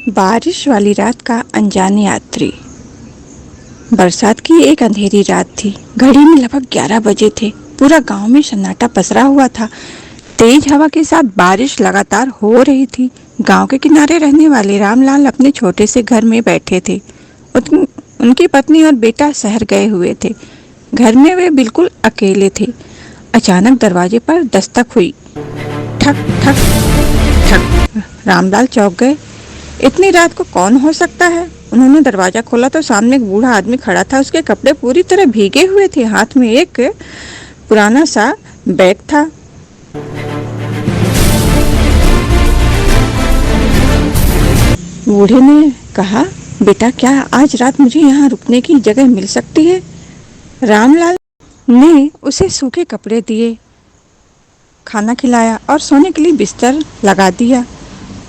बारिश वाली रात का अनजान यात्री। बरसात की एक अंधेरी रात थी। घड़ी में लगभग 11 बजे थे। पूरा गांव में सन्नाटा पसरा हुआ था। तेज हवा के साथ बारिश लगातार हो रही थी। गांव के किनारे रहने वाले रामलाल अपने छोटे से घर में बैठे थे। उनकी पत्नी और बेटा शहर गए हुए थे। घर में वे बिल्कुल अकेले थे। अचानक दरवाजे पर दस्तक हुई। ठक ठक ठक। रामलाल चौंक गए। इतनी रात को कौन हो सकता है? उन्होंने दरवाजा खोला तो सामने एक बूढ़ा आदमी खड़ा था। उसके कपड़े पूरी तरह भीगे हुए थे। हाथ में एक पुराना सा बैग था। बूढ़े ने कहा, बेटा, क्या आज रात मुझे यहाँ रुकने की जगह मिल सकती है? रामलाल ने उसे सूखे कपड़े दिए, खाना खिलाया और सोने के लिए बिस्तर लगा दिया।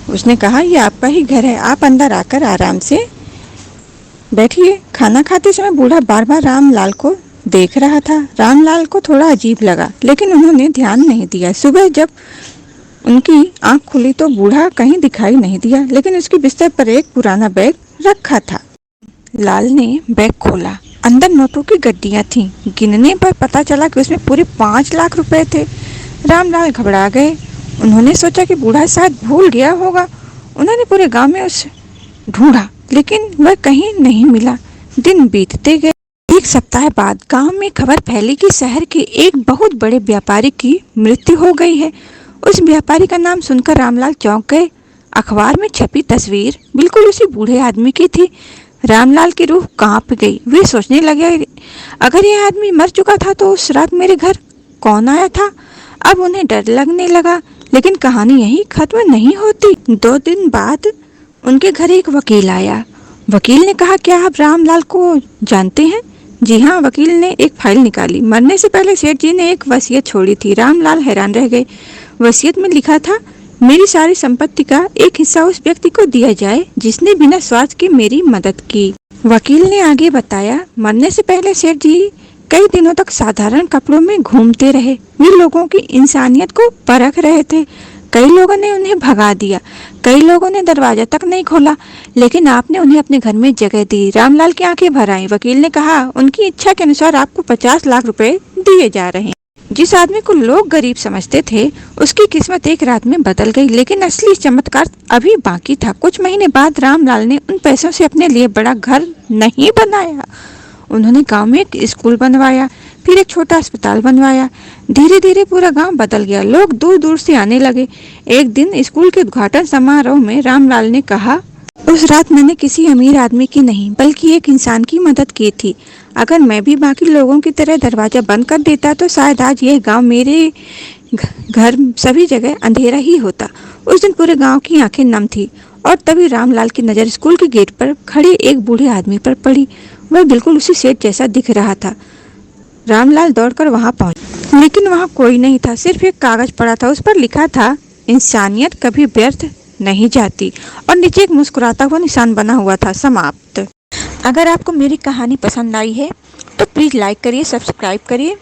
उसने कहा, यह आपका ही घर है, आप अंदर आकर आराम से बैठिए। खाना खाते समय बूढ़ा बार बार रामलाल को देख रहा था। रामलाल को थोड़ा अजीब लगा, लेकिन उन्होंने ध्यान नहीं दिया। सुबह जब उनकी आंख खुली तो बूढ़ा कहीं दिखाई नहीं दिया, लेकिन उसके बिस्तर पर एक पुराना बैग रखा था। लाल ने बैग खोला। अंदर नोटों की गड्डियां थीं। गिनने पर पता चला कि उसमें पूरे 5 लाख रुपए थे। रामलाल घबरा गए। उन्होंने सोचा कि बूढ़ा शायद भूल गया होगा। उन्होंने पूरे गांव में उसे ढूंढा, लेकिन वह कहीं नहीं मिला। दिन बीतते गए। एक सप्ताह बाद गांव में खबर फैली कि शहर के एक बहुत बड़े व्यापारी की मृत्यु हो गई है। उस व्यापारी का नाम सुनकर रामलाल चौंक गए। अखबार में छपी तस्वीर बिल्कुल उसी बूढ़े आदमी की थी। रामलाल की रूह कांप गई। वे सोचने लगे, अगर यह आदमी मर चुका था तो उस रात मेरे घर कौन आया था? अब उन्हें डर लगने लगा, लेकिन कहानी यहीं खत्म नहीं होती। 2 दिन बाद उनके घर एक वकील आया। वकील ने कहा, क्या आप रामलाल को जानते हैं? जी हाँ। वकील ने एक फाइल निकाली। मरने से पहले सेठ जी ने एक वसीयत छोड़ी थी। रामलाल हैरान रह गए। वसीयत में लिखा था, मेरी सारी संपत्ति का एक हिस्सा उस व्यक्ति को दिया जाए जिसने बिना स्वार्थ के मेरी मदद की। वकील ने आगे बताया, मरने से पहले सेठ जी कई दिनों तक साधारण कपड़ों में घूमते रहे। वे लोगों की इंसानियत को परख रहे थे। कई लोगों ने उन्हें भगा दिया, कई लोगों ने दरवाजा तक नहीं खोला, लेकिन आपने उन्हें अपने घर में जगह दी। रामलाल की आंखें भर आईं। वकील ने कहा, उनकी इच्छा के अनुसार आपको 50 लाख रुपए दिए जा रहे हैं। जिस आदमी को लोग गरीब समझते थे, उसकी किस्मत एक रात में बदल गई, लेकिन असली चमत्कार अभी बाकी था। कुछ महीने बाद रामलाल ने उन पैसों से अपने लिए बड़ा घर नहीं बनाया। उन्होंने गांव में एक स्कूल बनवाया, फिर एक छोटा अस्पताल बनवाया। धीरे धीरे पूरा गांव बदल गया। लोग दूर दूर से आने लगे। एक दिन स्कूल के उद्घाटन समारोह में रामलाल ने कहा, उस रात मैंने किसी अमीर आदमी की नहीं, बल्कि एक इंसान की मदद की थी। अगर मैं भी बाकी लोगों की तरह दरवाजा बंद कर देता तो शायद आज यह गांव, मेरे घर, सभी जगह अंधेरा ही होता। उस दिन पूरे गांव की आंखें नम थी। और तभी रामलाल की नज़र स्कूल के गेट पर खड़े एक बूढ़े आदमी पर पड़ी। वह बिल्कुल उसी सेठ जैसा दिख रहा था। रामलाल दौड़कर वहां पहुंचा, लेकिन वहां कोई नहीं था। सिर्फ एक कागज पड़ा था। उस पर लिखा था, इंसानियत कभी व्यर्थ नहीं जाती, और नीचे एक मुस्कुराता हुआ निशान बना हुआ था। समाप्त। अगर आपको मेरी कहानी पसंद आई है तो प्लीज़ लाइक करिए, सब्सक्राइब करिए।